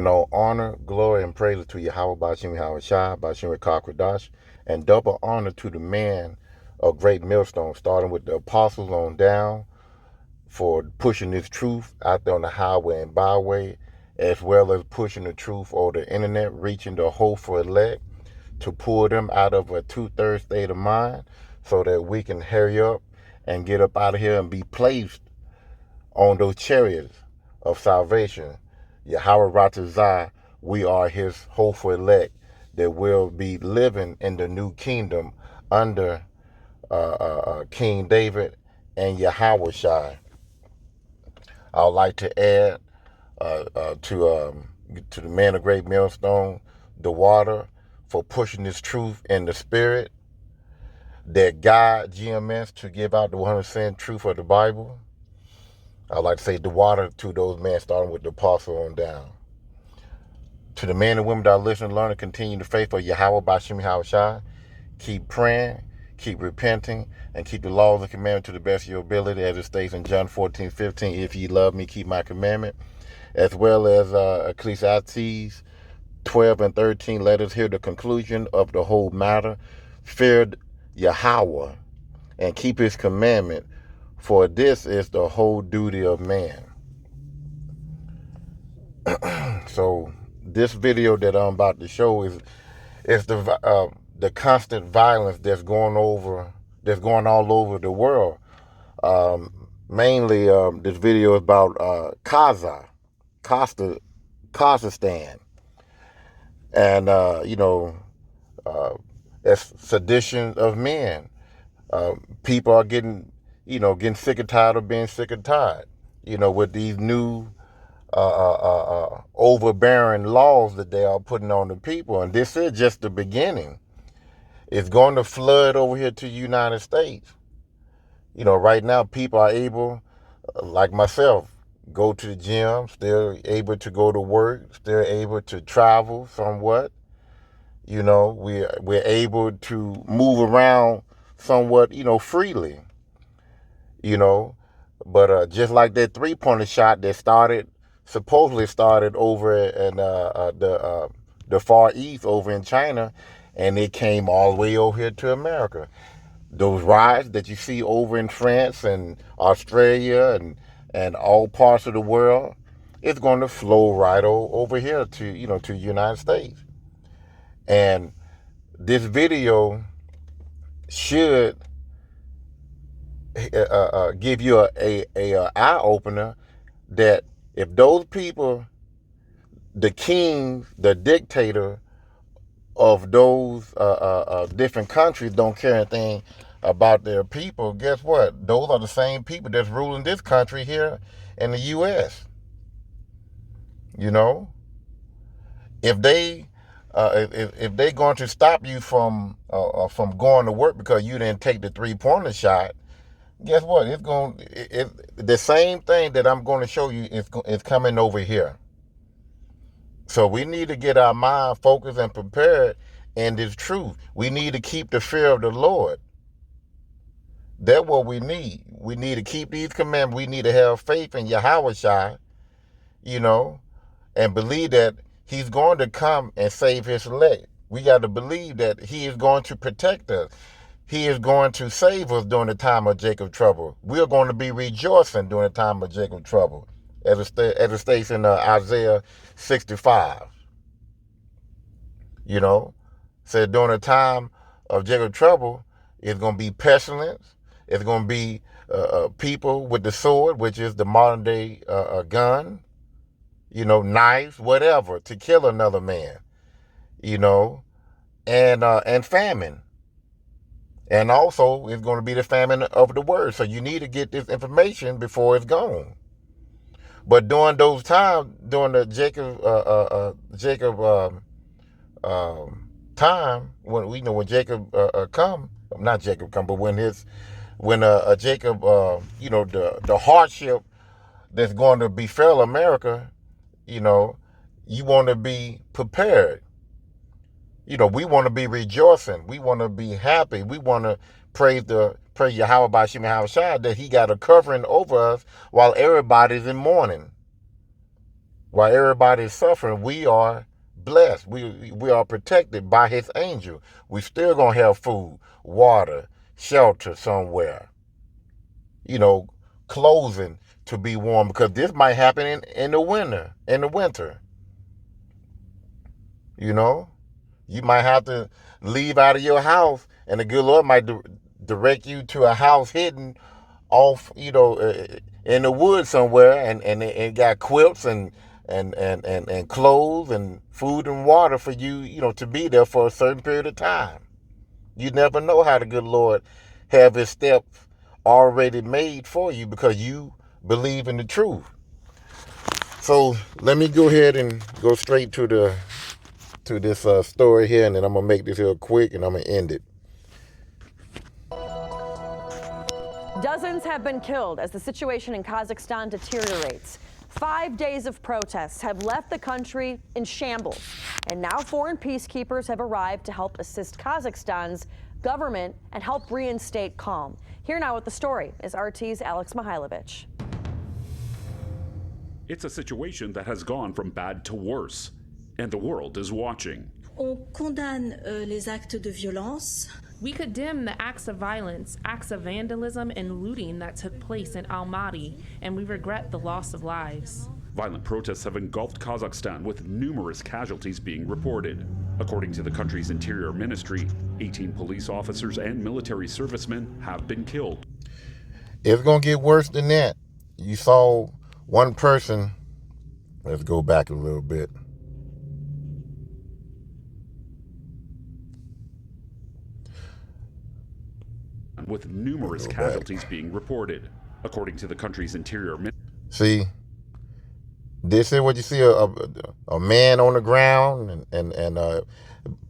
All honor, glory, and praise to Yahweh Bashim Yahweh Shai, Bashim Kakradash, and double honor to the man of great millstone, starting with the apostles on down for pushing this truth out there on the highway and byway, as well as pushing the truth over the internet, reaching the hopeful elect to pull them out of a 2/3 state of mind so that we can hurry up and get up out of here and be placed on those chariots of salvation. Yahweh Ratazah, we are his hopeful elect that will be living in the new kingdom under King David and Yahweh Shai. I would like to add to the man of great millstone, the water, for pushing this truth in the spirit that God GMS to give out the 100% truth of the Bible. I'd like to say the water to those men, starting with the apostle on down. To the men and women that are listening, learn, and continue the faith of Yahweh Bashim Yahweh Shai. Keep praying, keep repenting, and keep the laws and commandments to the best of your ability, as it states in John 14:15. If ye love me, keep my commandment. As well as Ecclesiastes 12:13. Let us hear the conclusion of the whole matter. Fear Yahweh and keep his commandment, for this is the whole duty of man. So this video that I'm about to show is the constant violence that's going all over the world. Mainly, this video is about Kazakhstan, and it's sedition of men. People are getting sick and tired of being sick and tired. With these new overbearing laws that they are putting on the people. And this is just the beginning. It's going to flood over here to the United States. Right now people are able, like myself, go to the gym, still able to go to work, still able to travel somewhat. We're able to move around somewhat, freely. But just like that 3-pointer shot that supposedly started over in the Far East, over in China, and it came all the way over here to America. Those riots that you see over in France and Australia and all parts of the world, it's going to flow right over here to the United States. And this video should give you a eye opener that if those people, the king, the dictator of those different countries, don't care anything about their people, guess what? Those are the same people that's ruling this country here in the U.S. If they're going to stop you from going to work because you didn't take the 3-pointer shot, guess what? The same thing that I'm going to show you is coming over here. So we need to get our mind focused and prepared in this truth. We need to keep the fear of the Lord. That's what we need. We need to keep these commandments. We need to have faith in Yahweh Shai, and believe that he's going to come and save his elect. We got to believe that he is going to protect us. He is going to save us during the time of Jacob's trouble. We're going to be rejoicing during the time of Jacob's trouble, as it states in Isaiah 65. Said during the time of Jacob's trouble, it's going to be pestilence. It's going to be people with the sword, which is the modern day gun, knives, whatever, to kill another man, and famine. And also, it's going to be the famine of the word. So you need to get this information before it's gone. But during those times, during the Jacob time, when Jacob come, not Jacob come, but when Jacob, the hardship that's going to befell America, you want to be prepared. We want to be rejoicing. We want to be happy. We want to praise Yahweh Bashim Yahweh Shai that he got a covering over us while everybody's in mourning. While everybody is suffering, we are blessed. We are protected by his angel. We still gonna have food, water, shelter somewhere. You know, clothing to be warm, because this might happen in the winter. You know, you might have to leave out of your house, and the good Lord might direct you to a house hidden off, in the woods somewhere, and got quilts and clothes and food and water for you, to be there for a certain period of time. You never know how the good Lord have his steps already made for you, because you believe in the truth. So let me go ahead and go straight to this story here, and then I'm gonna make this real quick, and I'm gonna end it. Dozens have been killed as the situation in Kazakhstan deteriorates. 5 days of protests have left the country in shambles, and now foreign peacekeepers have arrived to help assist Kazakhstan's government and help reinstate calm. Here now with the story is RT's Alex Mihailovich. It's a situation that has gone from bad to worse, and the world is watching. On condamne les actes de violence. We condemn the acts of violence, acts of vandalism and looting that took place in Almaty, and we regret the loss of lives. Violent protests have engulfed Kazakhstan, with numerous casualties being reported. According to the country's interior ministry, 18 police officers and military servicemen have been killed. It's going to get worse than that. You saw one person. Let's go back a little bit. With numerous casualties being reported. According to the country's interior ministry. See, this is what you see, a man on the ground, and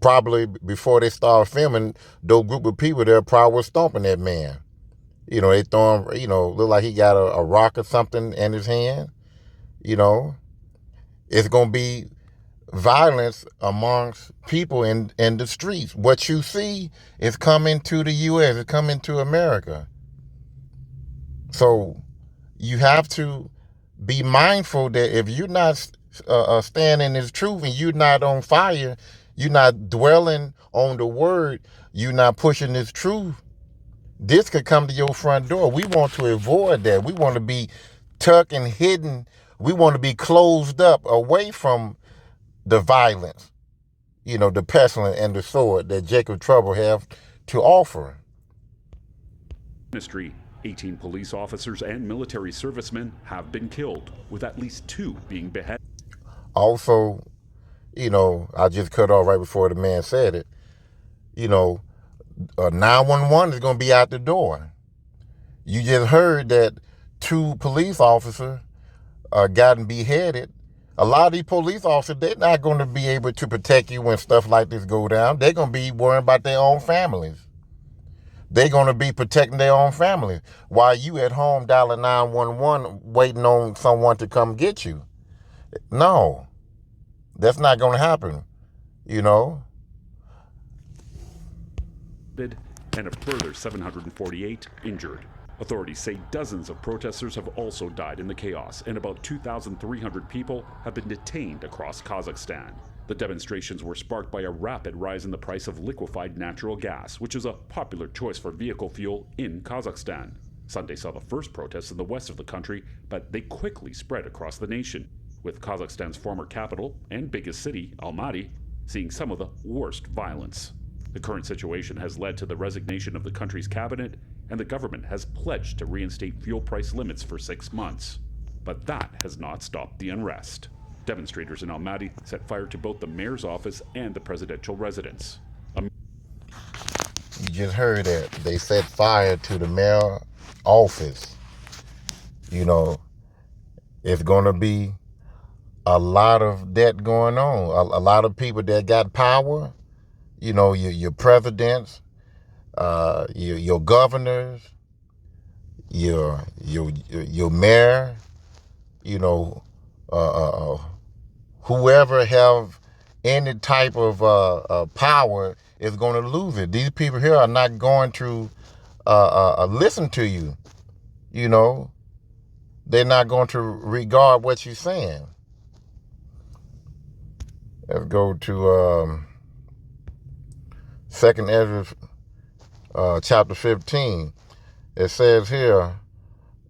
probably before they start filming, those group of people there probably were stomping that man. They throw him, look like he got a rock or something in his hand. It's going to be violence amongst people in the streets. What you see is coming to the U.S., it's coming to America. So you have to be mindful that if you're not standing in this truth, and you're not on fire, you're not dwelling on the word, you're not pushing this truth, this could come to your front door. We want to avoid that. We want to be tucked and hidden. We want to be closed up away from the violence, the pestilence and the sword that Jacob Trouble have to offer. Ministry, 18 police officers and military servicemen have been killed, with at least 2 being beheaded. Also, I just cut off right before the man said it. 911 is going to be out the door. You just heard that 2 police officers gotten beheaded. A lot of these police officers, they're not going to be able to protect you when stuff like this go down. They're going to be worrying about their own families. They're going to be protecting their own families while you at home dialing 911 waiting on someone to come get you. No, that's not going to happen, And a further 748 injured. Authorities say dozens of protesters have also died in the chaos, and about 2,300 people have been detained across Kazakhstan. The demonstrations were sparked by a rapid rise in the price of liquefied natural gas, which is a popular choice for vehicle fuel in Kazakhstan. Sunday saw the first protests in the west of the country, but they quickly spread across the nation, with Kazakhstan's former capital and biggest city, Almaty, seeing some of the worst violence. The current situation has led to the resignation of the country's cabinet, and the government has pledged to reinstate fuel price limits for 6 months. But that has not stopped the unrest. Demonstrators in Almaty set fire to both the mayor's office and the presidential residence. You just heard that. They set fire to the mayor's office. It's going to be a lot of that going on. A lot of people that got power, your presidents, your governors, your mayor, whoever have any type of power is going to lose it. These people here are not going to listen to you. They're not going to regard what you're saying. Let's go to 2nd Ezra chapter 15. It says here,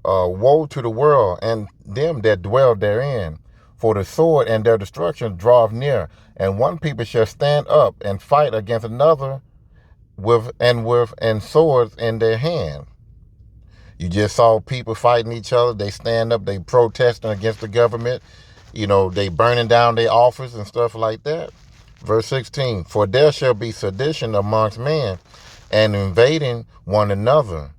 woe to the world and them that dwell therein, for the sword and their destruction draweth near, and one people shall stand up and fight against another with swords in their hand. You just saw people fighting each other. They stand up, they protesting against the government. You know, they burning down their office and stuff like that. Verse 16, for there shall be sedition amongst men, and invading one another.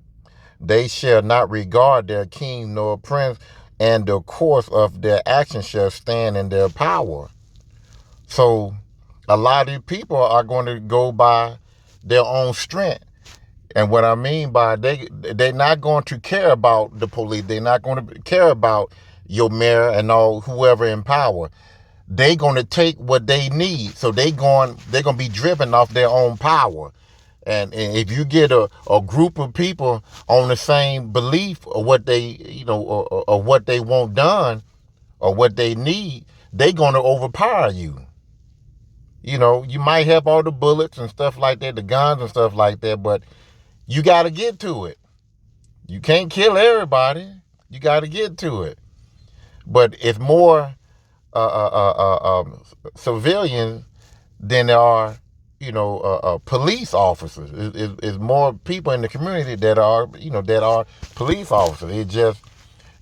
They shall not regard their king nor prince, and the course of their actions shall stand in their power. So a lot of these people are going to go by their own strength. And what I mean by they're not going to care about the police. They're not going to care about your mayor and all whoever in power. They're going to take what they need. So they're going to be driven off their own power. And if you get a group of people on the same belief of what they, you know, or what they want done or what they need, they're going to overpower you. You know, you might have all the bullets and stuff like that, the guns and stuff like that, but you got to get to it. You can't kill everybody. You got to get to it. But it's more civilians than there are, you know, police officers. It's more people in the community that are, you know, that are police officers. It just,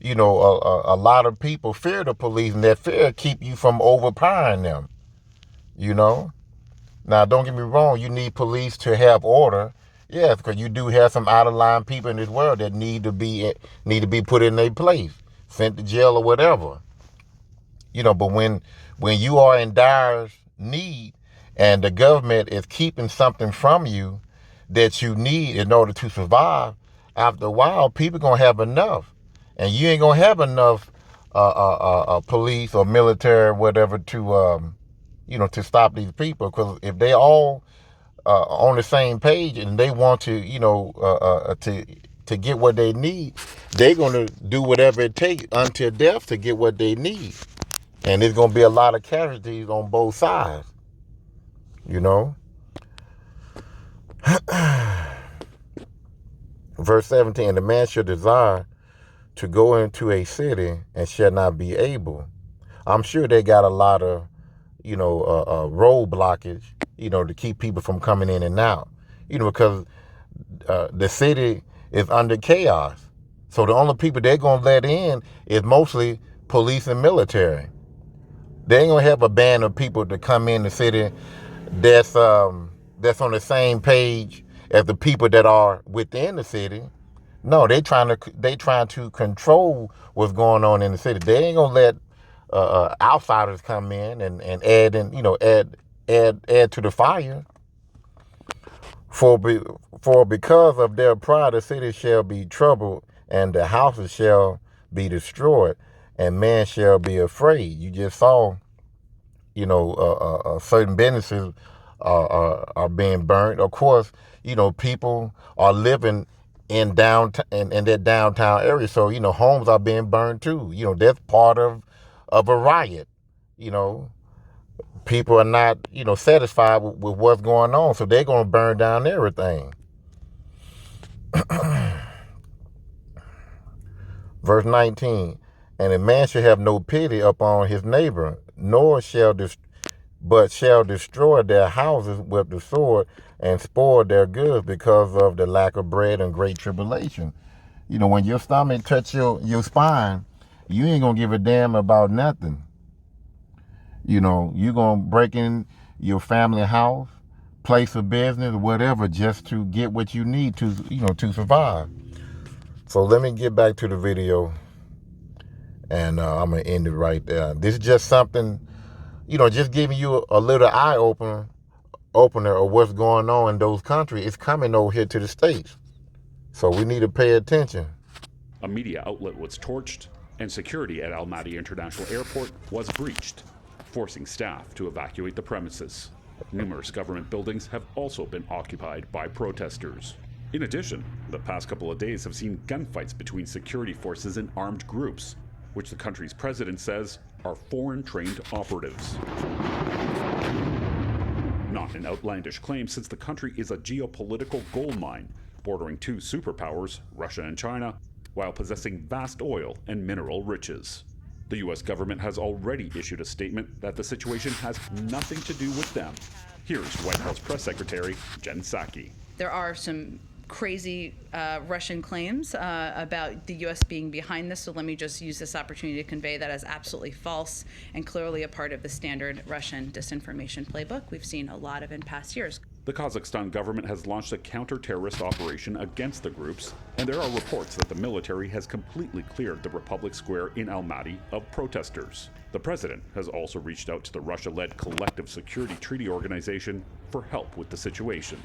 you know, a lot of people fear the police, and that fear keep you from overpowering them. You know. Now, don't get me wrong. You need police to have order. Yes, because you do have some out of line people in this world that need to be put in their place, sent to jail or whatever. You know, but when you are in dire need and the government is keeping something from you that you need in order to survive, after a while, people gonna have enough, and you ain't gonna have enough police or military or whatever to you know, to stop these people. Because if they all on the same page and they want to, you know, to get what they need, they're going to do whatever it takes until death to get what they need. And there's going to be a lot of casualties on both sides, you know. Verse 17, the man shall desire to go into a city and shall not be able. I'm sure they got a lot of, you know, road blockage, you know, to keep people from coming in and out, you know, because the city is under chaos. So the only people they're going to let in is mostly police and military. They ain't going to have a band of people to come in the city that's on the same page as the people that are within the city. No, they trying to control what's going on in the city. They ain't going to let outsiders come in and add to the fire. For because of their pride, the city shall be troubled, and the houses shall be destroyed, and man shall be afraid. You just saw, you know, certain businesses are being burnt. Of course, you know, people are living in that downtown area, so you know, homes are being burned too. You know, that's part of a riot. You know, people are not, you know, satisfied with what's going on, so they're going to burn down everything. Verse 19, and a man shall have no pity upon his neighbor, nor shall destroy their houses with the sword and spoil their goods because of the lack of bread and great tribulation. You know, when your stomach touch your spine, you ain't gonna give a damn about nothing. You know, you're gonna break in your family house, place of business, whatever, just to get what you need to, you know, to survive. So let me get back to the video, and I'm gonna end it right there. This is just something, you know, just giving you a little eye opener of what's going on in those countries. It's coming over here to the States, so we need to pay attention. A media outlet was torched, and security at Almaty International Airport was breached, forcing staff to evacuate the premises. Numerous government buildings have also been occupied by protesters. In addition, the past couple of days have seen gunfights between security forces and armed groups, which the country's president says are foreign-trained operatives. Not an outlandish claim, since the country is a geopolitical goldmine, bordering two superpowers, Russia and China, while possessing vast oil and mineral riches. The U.S. government has already issued a statement that the situation has nothing to do with them. Here's White House Press Secretary Jen Psaki. There are some crazy Russian claims about the U.S. being behind this, so let me just use this opportunity to convey that as absolutely false and clearly a part of the standard Russian disinformation playbook we've seen a lot of in past years. The Kazakhstan government has launched a counter-terrorist operation against the groups, and there are reports that the military has completely cleared the Republic Square in Almaty of protesters. The president has also reached out to the Russia-led Collective Security Treaty Organization for help with the situation.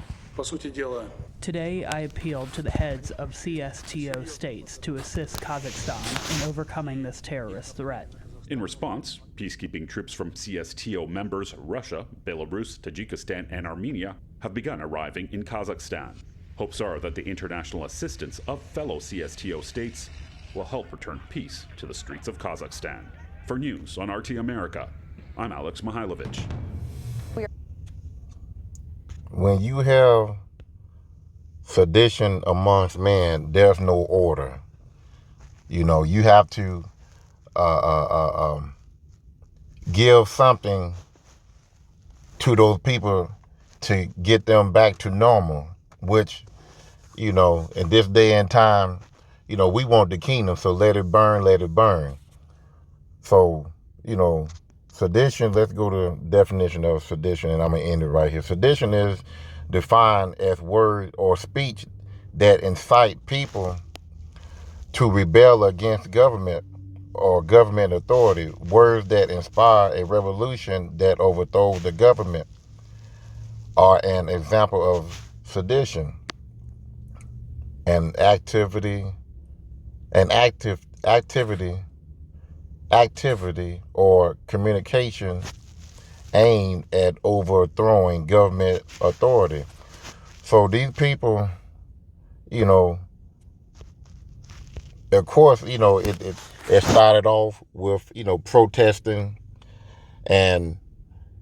Today, I appealed to the heads of CSTO states to assist Kazakhstan in overcoming this terrorist threat. In response, peacekeeping troops from CSTO members Russia, Belarus, Tajikistan, and Armenia have begun arriving in Kazakhstan. Hopes are that the international assistance of fellow CSTO states will help return peace to the streets of Kazakhstan. For news on RT America, I'm Alex Mihailovich. When you have sedition amongst men, there's no order. You know, you have to give something to those people to get them back to normal, which, you know, in this day and time, you know, we want the kingdom, so let it burn, let it burn. So, you know, sedition, let's go to the definition of sedition, and I'm going to end it right here. Sedition is defined as word or speech that incite people to rebel against government or government authority, words that inspire a revolution that overthrows the government are an example of sedition. Activity or communication aimed at overthrowing government authority. So these people, you know, of course, you know, it started off with, you know, protesting, and,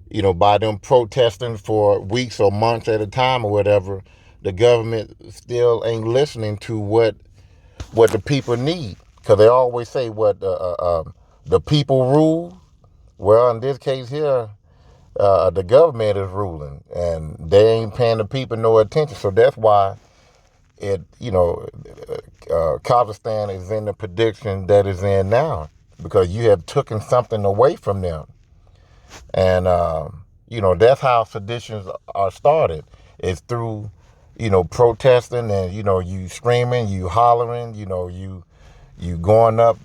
you know, by them protesting for weeks or months at a time or whatever, the government still ain't listening to what the people need. Because they always say what the people rule. Well, in this case here, the government is ruling, and they ain't paying the people no attention. So that's why Kazakhstan is in the prediction that is in now, because you have taken something away from them. And, you know, that's how seditions are started. It's through, you know, protesting, and, you know, you screaming, you hollering, you know, you going up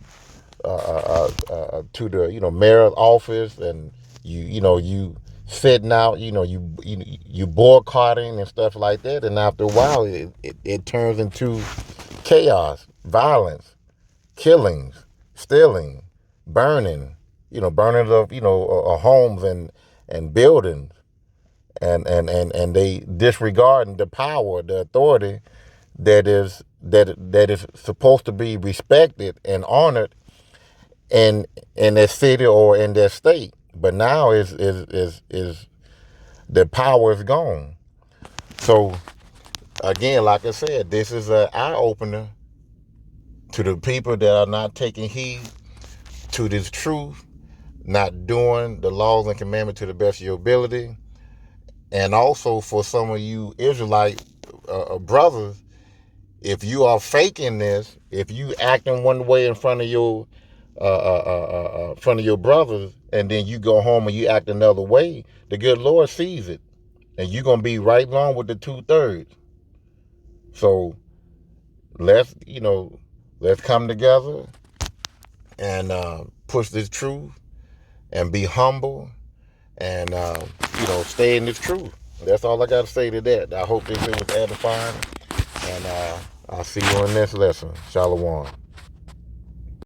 to the, you know, mayor's office, and you sitting out, you boycotting and stuff like that. And after a while, it turns into chaos, violence, killings, stealing, burning of, homes and buildings, and they disregarding the power, the authority that is supposed to be respected and honored in their city or in their state. But now is the power is gone. So again, like I said, this is an eye opener to the people that are not taking heed to this truth, not doing the laws and commandments to the best of your ability. And also for some of you Israelite brothers, if you are faking this, if you acting one way in front of your brothers, and then you go home and you act another way, the good Lord sees it, and you're gonna be right along with the 2/3. So let's come together and push this truth and be humble and stay in this truth. That's all I got to say to that. I hope this was edifying, and I'll see you on the next lesson. Shalom.